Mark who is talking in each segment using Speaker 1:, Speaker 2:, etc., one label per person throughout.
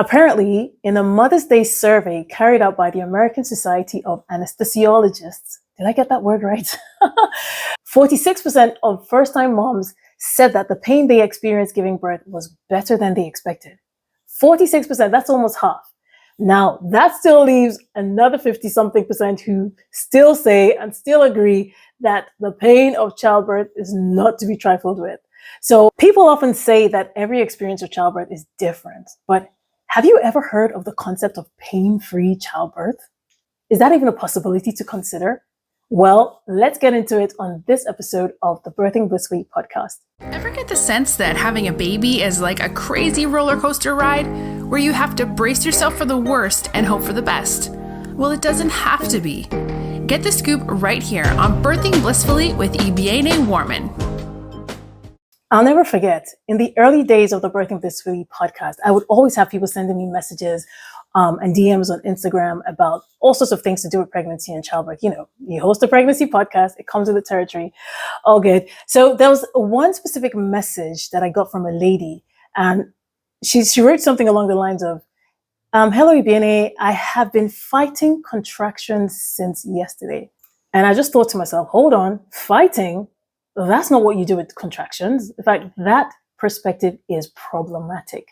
Speaker 1: Apparently, in a Mother's Day survey carried out by the American Society of Anesthesiologists, did I get that word right? 46% of first-time moms said that the pain they experienced giving birth was better than they expected. 46%, that's almost half. Now, that still leaves another 50-something percent who still say and still agree that the pain of childbirth is not to be trifled with. So people often say that every experience of childbirth is different, but have you ever heard of the concept of pain-free childbirth? Is that even a possibility to consider? Well, let's get into it on this episode of the Birthing Blissfully Podcast.
Speaker 2: Ever get the sense that having a baby is like a crazy roller coaster ride where you have to brace yourself for the worst and hope for the best? Well, it doesn't have to be. Get the scoop right here on Birthing Blissfully with Ibiene Warmann.
Speaker 1: I'll never forget, in the early days of the Birthing Blissfully podcast, I would always have people sending me messages and DMs on Instagram about all sorts of things to do with pregnancy and childbirth. You know, you host a pregnancy podcast, it comes with the territory, all good. So there was one specific message that I got from a lady, and she wrote something along the lines of, hello, Ibiene, I have been fighting contractions since yesterday. And I just thought to myself, hold on, fighting? That's not what you do with contractions. In fact, that perspective is problematic.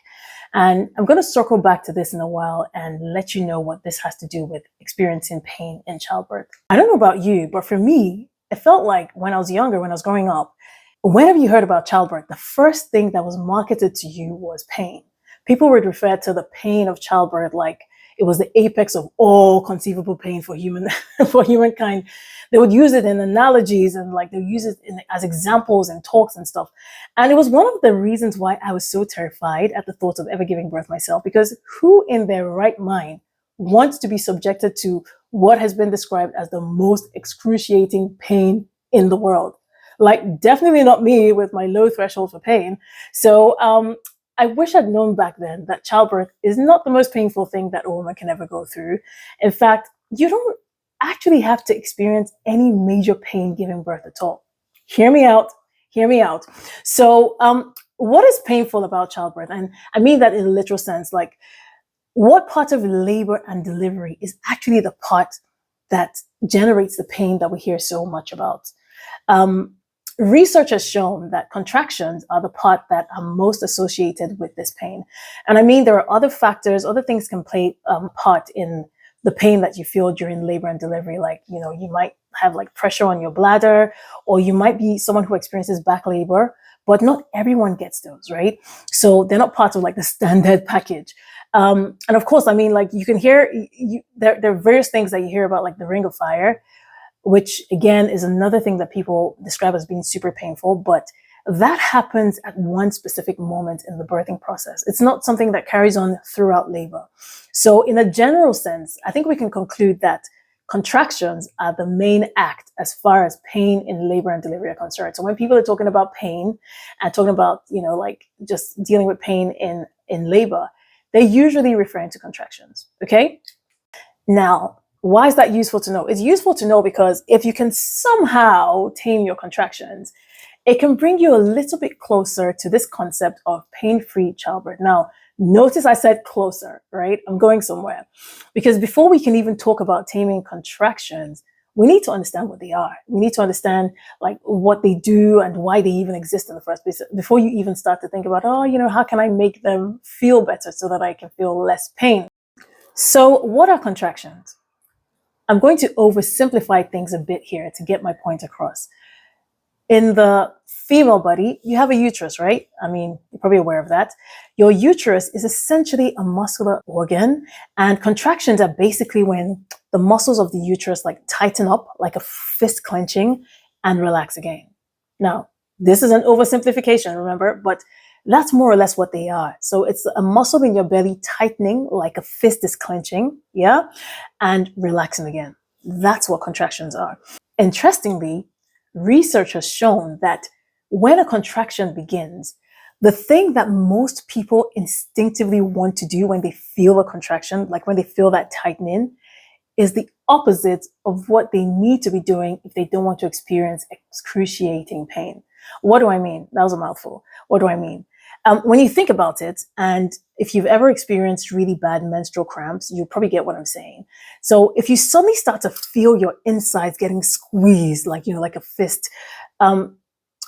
Speaker 1: And I'm going to circle back to this in a while and let you know what this has to do with experiencing pain in childbirth. I don't know about you, but for me, it felt like when I was younger, when I was growing up, whenever you heard about childbirth, the first thing that was marketed to you was pain. People would refer to the pain of childbirth like it was the apex of all conceivable pain for humankind. They would use it in analogies and like they would use it as examples and talks and stuff. And it was one of the reasons why I was so terrified at the thought of ever giving birth myself, because who in their right mind wants to be subjected to what has been described as the most excruciating pain in the world? Like, definitely not me with my low threshold for pain. So, I wish I'd known back then that childbirth is not the most painful thing that a woman can ever go through. In fact, you don't actually have to experience any major pain giving birth at all. Hear me out. So, what is painful about childbirth? And I mean that in a literal sense, like what part of labor and delivery is actually the part that generates the pain that we hear so much about? Research has shown that contractions are the part that are most associated with this pain. And I mean, there are other factors, other things can play part in the pain that you feel during labor and delivery. Like, you know, you might have like pressure on your bladder, or you might be someone who experiences back labor, but not everyone gets those, right? So they're not part of like the standard package. And of course, I mean, like you can hear, there are various things that you hear about, like the ring of fire, which again is another thing that people describe as being super painful, but that happens at one specific moment in the birthing process. It's not something that carries on throughout labor. So in a general sense, I think we can conclude that contractions are the main act as far as pain in labor and delivery are concerned. So when people are talking about pain and talking about, you know, like just dealing with pain in labor, they're usually referring to contractions, okay? Now, why is that useful to know? It's useful to know because if you can somehow tame your contractions, it can bring you a little bit closer to this concept of pain-free childbirth. Now, notice I said closer, right? I'm going somewhere. Because before we can even talk about taming contractions, we need to understand what they are. We need to understand like what they do and why they even exist in the first place before you even start to think about, oh, you know, how can I make them feel better so that I can feel less pain? So what are contractions? I'm going to oversimplify things a bit here to get my point across. In the female body, you have a uterus, right? I mean, you're probably aware of that. Your uterus is essentially a muscular organ, and contractions are basically when the muscles of the uterus like tighten up like a fist clenching and relax again. Now, this is an oversimplification, remember, but that's more or less what they are. So it's a muscle in your belly tightening like a fist is clenching, yeah, and relaxing again. That's what contractions are. Interestingly, research has shown that when a contraction begins, the thing that most people instinctively want to do when they feel a contraction, like when they feel that tightening, is the opposite of what they need to be doing if they don't want to experience excruciating pain. What do I mean? That was a mouthful. What do I mean? When you think about it, and if you've ever experienced really bad menstrual cramps, you probably get what I'm saying. So if you suddenly start to feel your insides getting squeezed, like, like a fist, how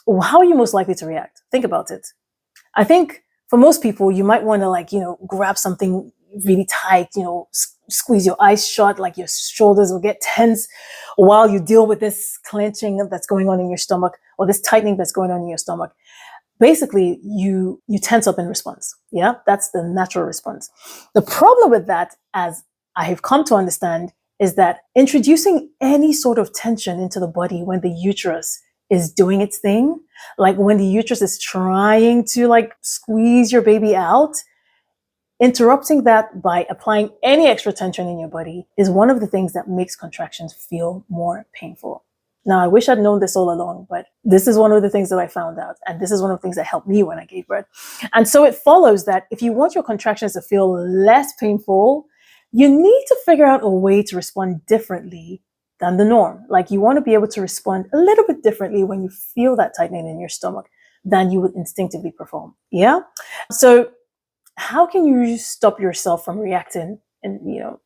Speaker 1: are you most likely to react? Think about it. I think for most people, you might want to grab something really tight, squeeze your eyes shut, like your shoulders will get tense while you deal with this clenching that's going on in your stomach, or this tightening that's going on in your stomach. Basically, you tense up in response. Yeah, that's the natural response. The problem with that, as I have come to understand, is that introducing any sort of tension into the body when the uterus is doing its thing, like when the uterus is trying to squeeze your baby out, interrupting that by applying any extra tension in your body is one of the things that makes contractions feel more painful. Now, I wish I'd known this all along, but this is one of the things that I found out. And this is one of the things that helped me when I gave birth. And so it follows that if you want your contractions to feel less painful, you need to figure out a way to respond differently than the norm. Like, you want to be able to respond a little bit differently when you feel that tightening in your stomach than you would instinctively perform. Yeah. So how can you stop yourself from reacting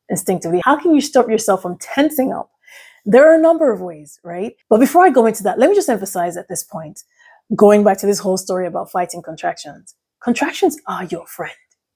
Speaker 1: instinctively? How can you stop yourself from tensing up? There are a number of ways, right? But before I go into that, let me just emphasize at this point, going back to this whole story about fighting contractions. Contractions are your friend,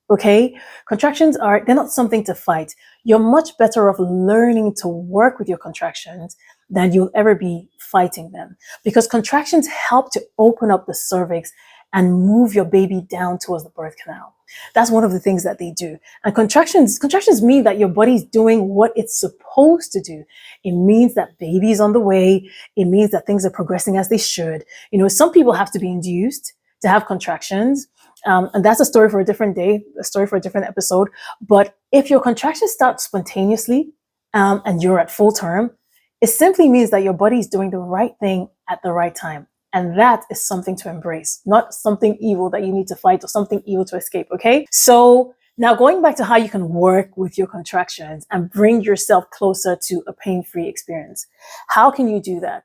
Speaker 1: okay? They're not something to fight. You're much better off learning to work with your contractions than you'll ever be fighting them, because contractions help to open up the cervix and move your baby down towards the birth canal. That's one of the things that they do. And contractions mean that your body's doing what it's supposed to do. It means that baby is on the way. It means that things are progressing as they should. Some people have to be induced to have contractions. And that's a story for a different day, a story for a different episode. But if your contractions start spontaneously, and you're at full term, it simply means that your body is doing the right thing at the right time. And that is something to embrace, not something evil that you need to fight or something evil to escape, okay? So now going back to how you can work with your contractions and bring yourself closer to a pain-free experience. How can you do that?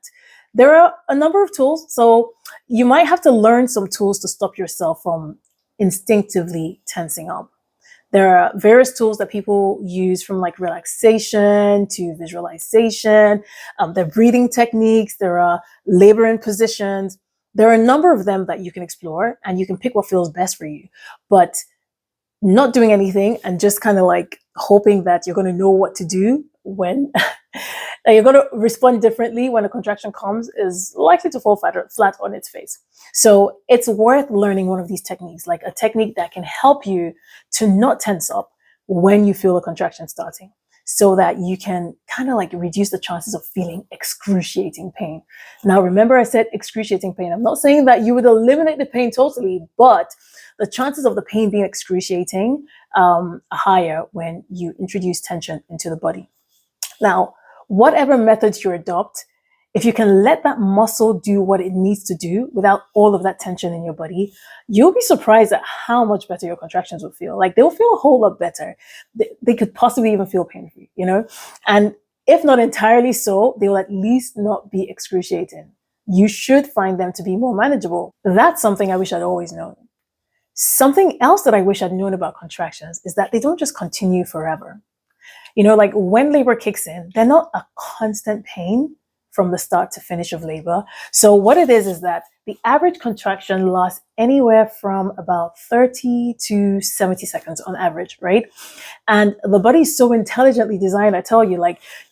Speaker 1: There are a number of tools. So you might have to learn some tools to stop yourself from instinctively tensing up. There are various tools that people use, from relaxation to visualization. There are breathing techniques. There are labor in positions. There are a number of them that you can explore, and you can pick what feels best for you. But not doing anything and just kind of hoping that you're going to know what to do when you're going to respond differently when a contraction comes is likely to fall flat on its face. So it's worth learning one of these techniques, like a technique that can help you to not tense up when you feel a contraction starting, so that you can kind of reduce the chances of feeling excruciating pain. Now, remember I said excruciating pain. I'm not saying that you would eliminate the pain totally, but the chances of the pain being excruciating are higher when you introduce tension into the body. Now, whatever methods you adopt, if you can let that muscle do what it needs to do without all of that tension in your body, you'll be surprised at how much better your contractions will feel. They'll feel a whole lot better. They could possibly even feel pain-free, And if not entirely so, they'll at least not be excruciating. You should find them to be more manageable. That's something I wish I'd always known. Something else that I wish I'd known about contractions is that they don't just continue forever. When labor kicks in, they're not a constant pain from the start to finish of labor. So what it is that the average contraction lasts anywhere from about 30 to 70 seconds on average, right? And the body is so intelligently designed, I tell you,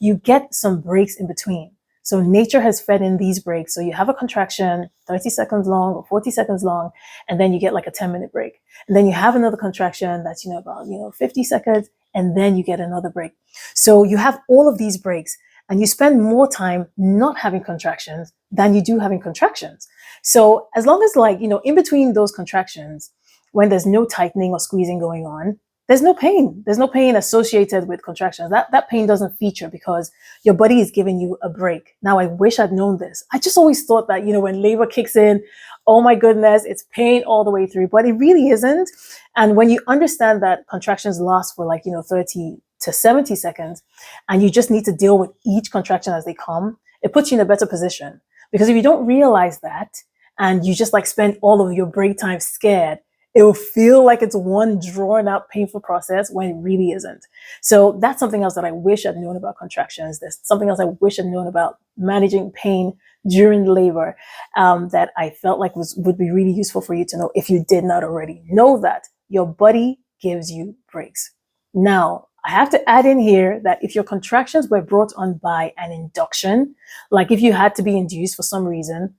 Speaker 1: you get some breaks in between. So nature has fed in these breaks. So you have a contraction 30 seconds long or 40 seconds long, and then you get a 10-minute break. And then you have another contraction that's, about 50 seconds, and then you get another break. So you have all of these breaks, and you spend more time not having contractions than you do having contractions. So as long as in between those contractions, when there's no tightening or squeezing going on, there's no pain. There's no pain associated with contractions. That pain doesn't feature because your body is giving you a break. Now, I wish I'd known this. I just always thought that, when labor kicks in, oh my goodness, it's pain all the way through, but it really isn't. And when you understand that contractions last for 30 to 70 seconds, and you just need to deal with each contraction as they come, it puts you in a better position. Because if you don't realize that, and you just spend all of your break time scared, it will feel like it's one drawn out, painful process when it really isn't. So that's something else that I wish I'd known about contractions. There's something else I wish I'd known about managing pain during labor, that I felt like would be really useful for you to know if you did not already know that. Your body gives you breaks. Now, I have to add in here that if your contractions were brought on by an induction, like if you had to be induced for some reason,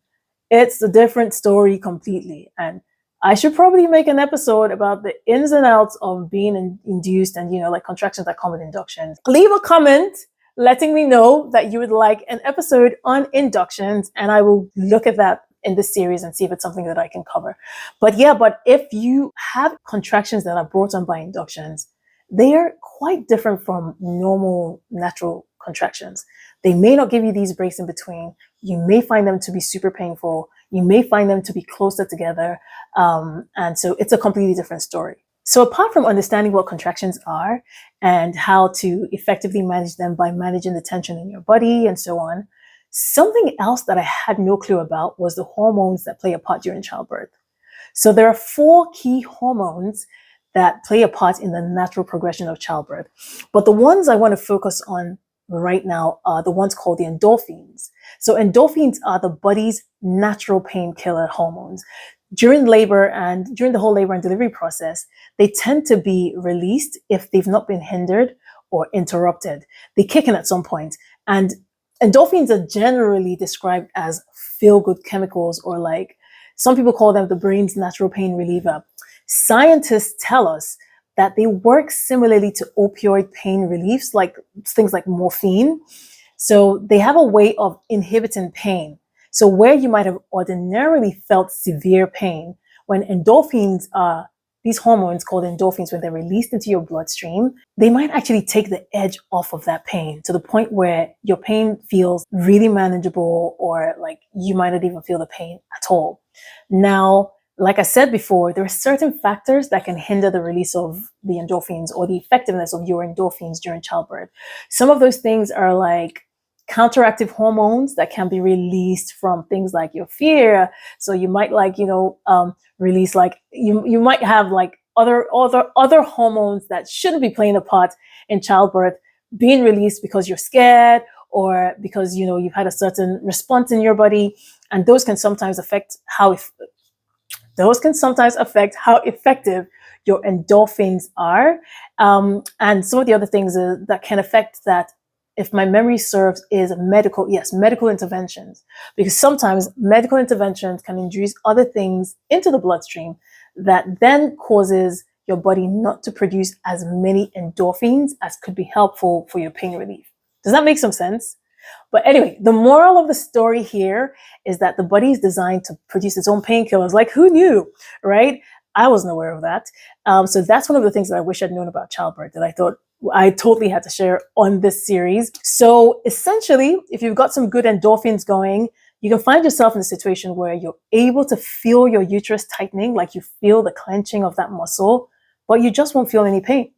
Speaker 1: it's a different story completely. And I should probably make an episode about the ins and outs of being induced and, like contractions that come with inductions. Leave a comment letting me know that you would like an episode on inductions, and I will look at that in this series and see if it's something that I can cover. But if you have contractions that are brought on by inductions, they are quite different from normal natural contractions. They may not give you these breaks in between. You may find them to be super painful. You may find them to be closer together. And so it's a completely different story. So apart from understanding what contractions are and how to effectively manage them by managing the tension in your body and so on, something else that I had no clue about was the hormones that play a part during childbirth. So there are 4 key hormones that play a part in the natural progression of childbirth. But the ones I want to focus on right now are the ones called the endorphins. So endorphins are the body's natural painkiller hormones. During labor and during the whole labor and delivery process, they tend to be released if they've not been hindered or interrupted. They kick in at some point. And endorphins are generally described as feel-good chemicals, or like some people call them the brain's natural pain reliever. Scientists tell us that they work similarly to opioid pain reliefs, like things like morphine. So they have a way of inhibiting pain. So where you might have ordinarily felt severe pain, when endorphins are, these hormones called endorphins, when they're released into your bloodstream, they might actually take the edge off of that pain to the point where your pain feels really manageable, or like you might not even feel the pain at all. Now, like I said before, there are certain factors that can hinder the release of the endorphins or the effectiveness of your endorphins during childbirth. Some of those things are like counteractive hormones that can be released from things like your fear. So you might release like you might have like other hormones that shouldn't be playing a part in childbirth being released because you're scared or because you've had a certain response in your body, and those can sometimes affect how effective your endorphins are. And some of the other things that can affect that, if my memory serves, is medical interventions. Because sometimes medical interventions can induce other things into the bloodstream that then causes your body not to produce as many endorphins as could be helpful for your pain relief. Does that make some sense? But anyway, the moral of the story here is that the body is designed to produce its own painkillers. Like, who knew, right? I wasn't aware of that. So that's one of the things that I wish I'd known about childbirth that I thought I totally had to share on this series. So essentially, if you've got some good endorphins going, you can find yourself in a situation where you're able to feel your uterus tightening, like you feel the clenching of that muscle, but you just won't feel any pain.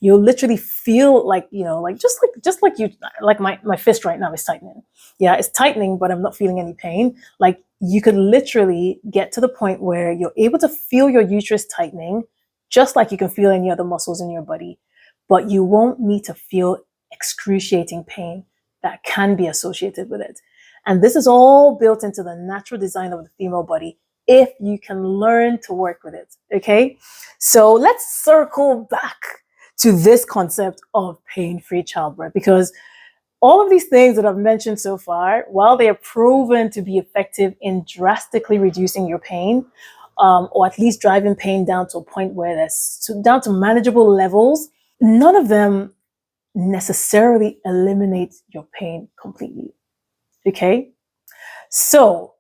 Speaker 1: You'll literally feel like, like my fist right now is tightening. Yeah, it's tightening, but I'm not feeling any pain. Like, you could literally get to the point where you're able to feel your uterus tightening, just like you can feel any other muscles in your body, but you won't need to feel excruciating pain that can be associated with it. And this is all built into the natural design of the female body if you can learn to work with it, okay? So let's circle back to this concept of pain-free childbirth, because all of these things that I've mentioned so far, while they are proven to be effective in drastically reducing your pain, or at least driving pain down to a point where that's down to manageable levels, none of them necessarily eliminate your pain completely, okay? So,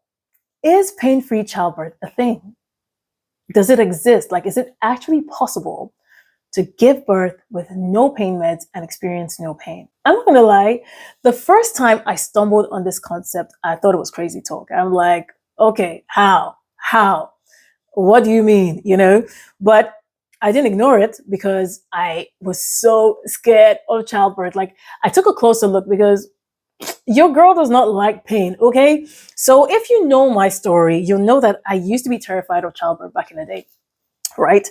Speaker 1: is pain-free childbirth a thing? Does it exist? Like, is it actually possible to give birth with no pain meds and experience no pain? I'm not gonna lie, the first time I stumbled on this concept, I thought it was crazy talk. I'm like, okay, how? What do you mean, But I didn't ignore it because I was so scared of childbirth. Like, I took a closer look because your girl does not like pain, okay? So if you know my story, you'll know that I used to be terrified of childbirth back in the day. right?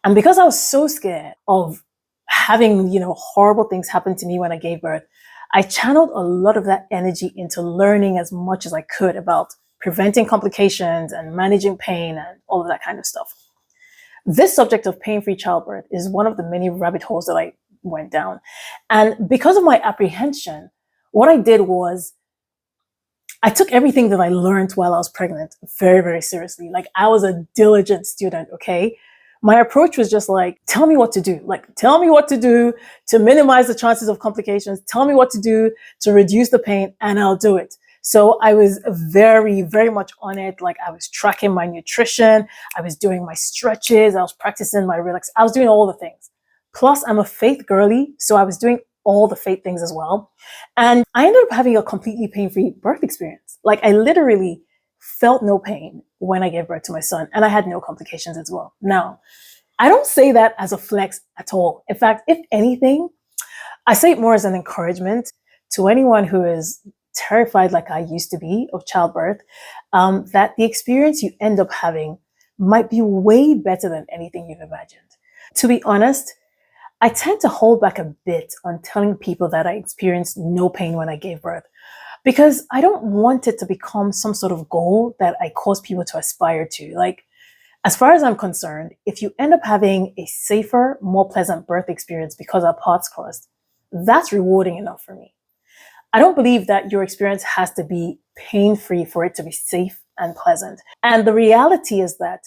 Speaker 1: And because I was so scared of having, horrible things happen to me when I gave birth, I channeled a lot of that energy into learning as much as I could about preventing complications and managing pain and all of that kind of stuff. This subject of pain-free childbirth is one of the many rabbit holes that I went down. And because of my apprehension, what I did was I took everything that I learned while I was pregnant very, very seriously. Like, I was a diligent student, okay? My approach was just like, tell me what to do. Like, tell me what to do to minimize the chances of complications. Tell me what to do to reduce the pain, and I'll do it. So I was very, very much on it. Like, I was tracking my nutrition. I was doing my stretches. I was practicing my relax. I was doing all the things. Plus, I'm a faith girly, so I was doing all the faith things as well. And I ended up having a completely pain-free birth experience. Like, I literally felt no pain when I gave birth to my son, and I had no complications as well. Now, I don't say that as a flex at all. In fact, if anything, I say it more as an encouragement to anyone who is terrified, like I used to be, of childbirth, that the experience you end up having might be way better than anything you've imagined. To be honest, I tend to hold back a bit on telling people that I experienced no pain when I gave birth, because I don't want it to become some sort of goal that I cause people to aspire to. Like, as far as I'm concerned, if you end up having a safer, more pleasant birth experience because our paths crossed, that's rewarding enough for me. I don't believe that your experience has to be pain-free for it to be safe and pleasant. And the reality is that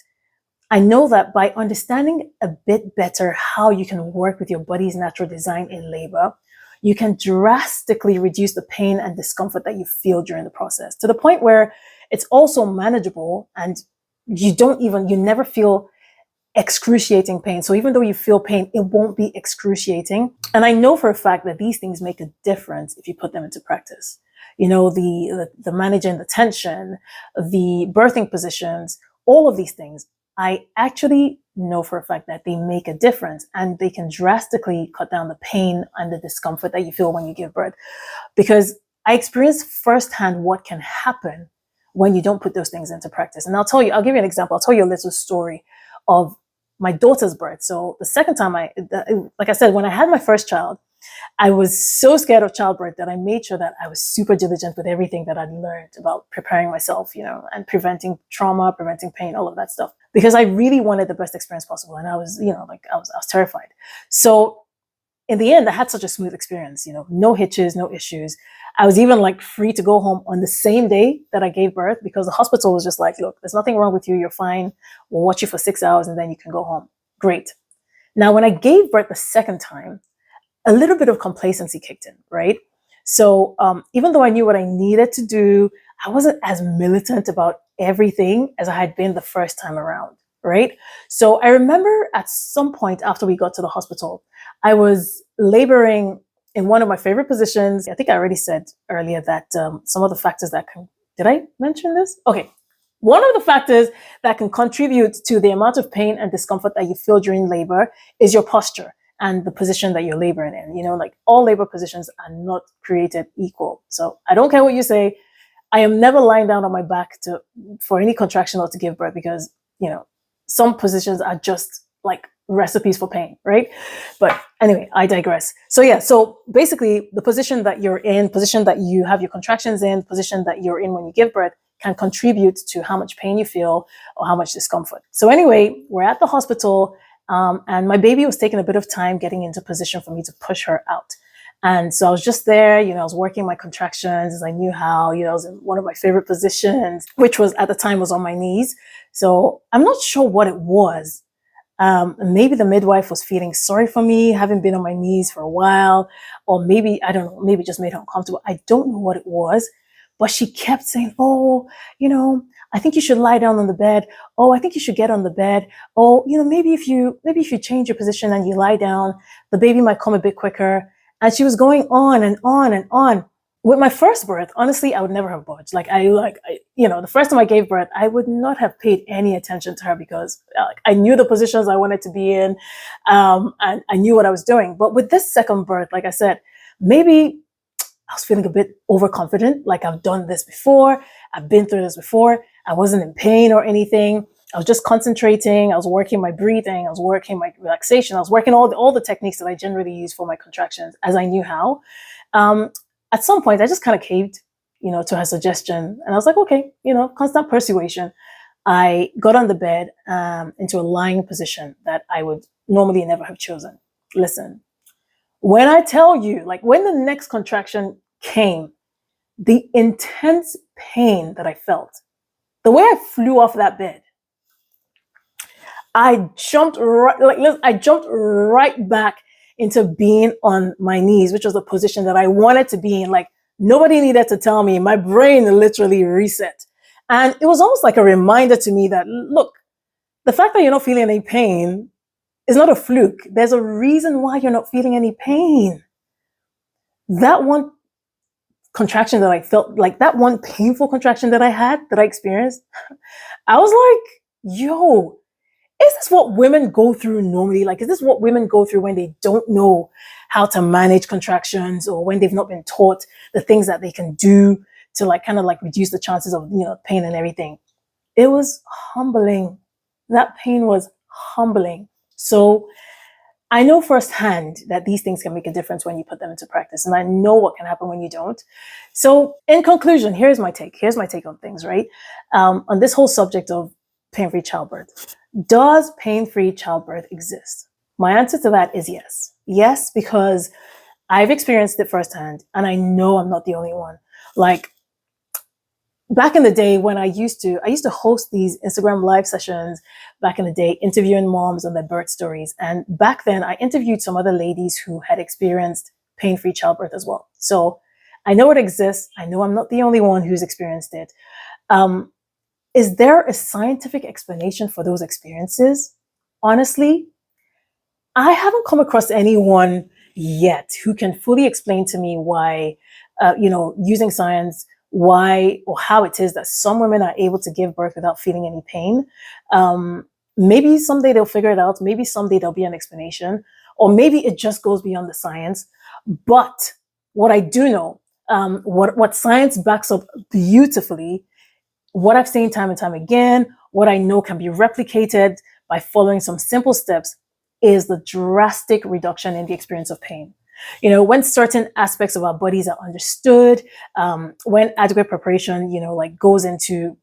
Speaker 1: I know that by understanding a bit better how you can work with your body's natural design in labor, you can drastically reduce the pain and discomfort that you feel during the process, to the point where it's also manageable and you never feel excruciating pain. So even though you feel pain, it won't be excruciating. And I know for a fact that these things make a difference if you put them into practice. The managing the tension, the birthing positions, all of these things, I actually know for a fact that they make a difference, and they can drastically cut down the pain and the discomfort that you feel when you give birth. Because I experienced firsthand what can happen when you don't put those things into practice. And I'll give you an example. I'll tell you a little story of my daughter's birth. So the second time like I said, when I had my first child, I was so scared of childbirth that I made sure that I was super diligent with everything that I'd learned about preparing myself, and preventing trauma, preventing pain, all of that stuff, because I really wanted the best experience possible. And I was, I was terrified. So in the end, I had such a smooth experience, no hitches, no issues. I was even free to go home on the same day that I gave birth, because the hospital was just like, look, there's nothing wrong with you. You're fine. We'll watch you for 6 hours and then you can go home. Great. Now, when I gave birth the second time, a little bit of complacency kicked in, right? So even though I knew what I needed to do, I wasn't as militant about everything as I had been the first time around, right? So I remember at some point after we got to the hospital, I was laboring in one of my favorite positions. I think I already said earlier that some of the factors that did I mention this? Okay. One of the factors that can contribute to the amount of pain and discomfort that you feel during labor is your posture and the position that you're laboring in. All labor positions are not created equal. So I don't care what you say. I am never lying down on my back for any contraction or to give birth, because, some positions are just like recipes for pain, right? But anyway, I digress. So basically the position that you're in, position that you have your contractions in, position that you're in when you give birth can contribute to how much pain you feel or how much discomfort. So anyway, we're at the hospital. And my baby was taking a bit of time getting into position for me to push her out. And so I was just there, I was working my contractions as I knew how, I was in one of my favorite positions, which was at the time was on my knees. So I'm not sure what it was. Maybe the midwife was feeling sorry for me, having been on my knees for a while, or maybe, I don't know, maybe just made her uncomfortable. I don't know what it was, but she kept saying, oh, I think you should lie down on the bed. Oh, I think you should get on the bed. Oh, maybe if you change your position and you lie down, the baby might come a bit quicker. And she was going on and on and on. With my first birth, honestly, I would never have budged. The first time I gave birth, I would not have paid any attention to her, because I knew the positions I wanted to be in, and I knew what I was doing. But with this second birth, like I said, maybe I was feeling a bit overconfident. Like, I've done this before. I've been through this before. I wasn't in pain or anything. I was just concentrating. I was working my breathing. I was working my relaxation. I was working all the techniques that I generally use for my contractions as I knew how. At some point, I just kind of caved, to her suggestion. And I was like, okay, constant persuasion. I got on the bed into a lying position that I would normally never have chosen. Listen, when I tell you, like when the next contraction came, the intense pain that I felt, the way I flew off that bed, I jumped right back into being on my knees, which was the position that I wanted to be in. Like nobody needed to tell me. My brain literally reset. And it was almost like a reminder to me that, look, the fact that you're not feeling any pain is not a fluke. There's a reason why you're not feeling any pain. That one contraction that I felt, like that one painful contraction that I experienced, I was like, yo, is this what women go through normally? Like, is this what women go through when they don't know how to manage contractions, or when they've not been taught the things that they can do to kind of reduce the chances of, pain and everything? It was humbling. That pain was humbling. So I know firsthand that these things can make a difference when you put them into practice. And I know what can happen when you don't. So in conclusion, here's my take on things, right? On this whole subject of pain-free childbirth. Does pain-free childbirth exist? My answer to that is yes. Yes, because I've experienced it firsthand, and I know I'm not the only one. Like back in the day when I used to host these Instagram live sessions back in the day, interviewing moms on their birth stories. And back then I interviewed some other ladies who had experienced pain-free childbirth as well. So I know it exists. I know I'm not the only one who's experienced it. Is there a scientific explanation for those experiences? Honestly, I haven't come across anyone yet who can fully explain to me why, using science, why or how it is that some women are able to give birth without feeling any pain. Maybe someday they'll figure it out. Maybe someday there'll be an explanation, or maybe it just goes beyond the science. But what I do know, what science backs up beautifully, what I've seen time and time again, what I know can be replicated by following some simple steps, is the drastic reduction in the experience of pain. When certain aspects of our bodies are understood, when adequate preparation, goes into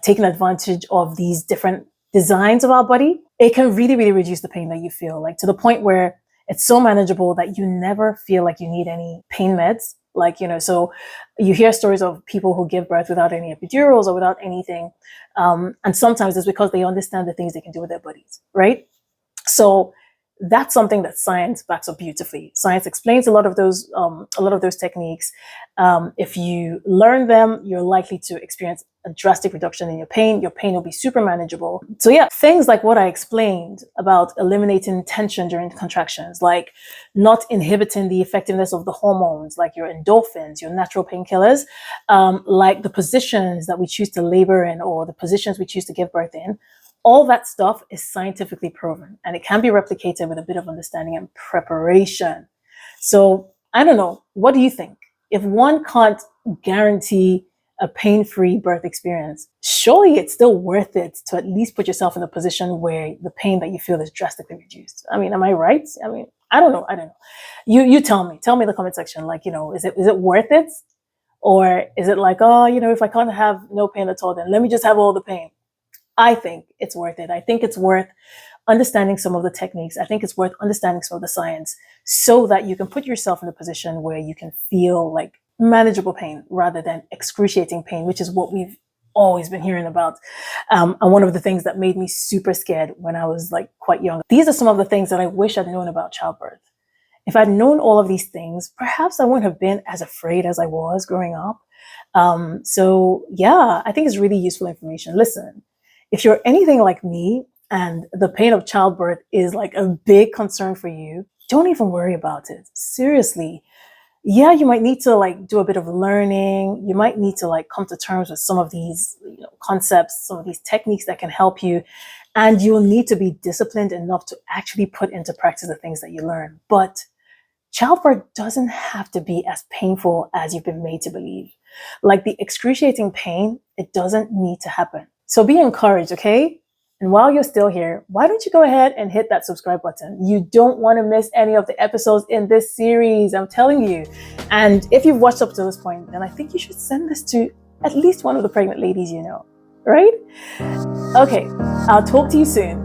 Speaker 1: taking advantage of these different designs of our body, it can really, really reduce the pain that you feel, to the point where it's so manageable that you never feel like you need any pain meds. So you hear stories of people who give birth without any epidurals or without anything. And sometimes it's because they understand the things they can do with their bodies, right? So that's something that science backs up beautifully. Science explains a lot of those techniques. If you learn them, you're likely to experience a drastic reduction in your pain. Your pain will be super manageable. So yeah, things like what I explained about eliminating tension during contractions, like not inhibiting the effectiveness of the hormones, like your endorphins, your natural painkillers, like the positions that we choose to labor in, or the positions we choose to give birth in. All that stuff is scientifically proven, and it can be replicated with a bit of understanding and preparation. So I don't know. What do you think? If one can't guarantee a pain-free birth experience, surely it's still worth it to at least put yourself in a position where the pain that you feel is drastically reduced. I mean, am I right? I mean, I don't know. You tell me in the comment section, is it worth it? Or is it like, if I can't have no pain at all, then let me just have all the pain. I think it's worth it. I think it's worth understanding some of the techniques. I think it's worth understanding some of the science, so that you can put yourself in a position where you can feel like manageable pain rather than excruciating pain, which is what we've always been hearing about. And one of the things that made me super scared when I was quite young. These are some of the things that I wish I'd known about childbirth. If I'd known all of these things, perhaps I wouldn't have been as afraid as I was growing up. So yeah, I think it's really useful information. Listen, if you're anything like me and the pain of childbirth is a big concern for you, don't even worry about it. Seriously. Yeah, you might need to do a bit of learning. You might need to come to terms with some of these concepts, some of these techniques that can help you. And you'll need to be disciplined enough to actually put into practice the things that you learn. But childbirth doesn't have to be as painful as you've been made to believe. The excruciating pain, it doesn't need to happen. So be encouraged, okay? And while you're still here, why don't you go ahead and hit that subscribe button? You don't want to miss any of the episodes in this series, I'm telling you. And if you've watched up to this point, then I think you should send this to at least one of the pregnant ladies you know, right? Okay, I'll talk to you soon.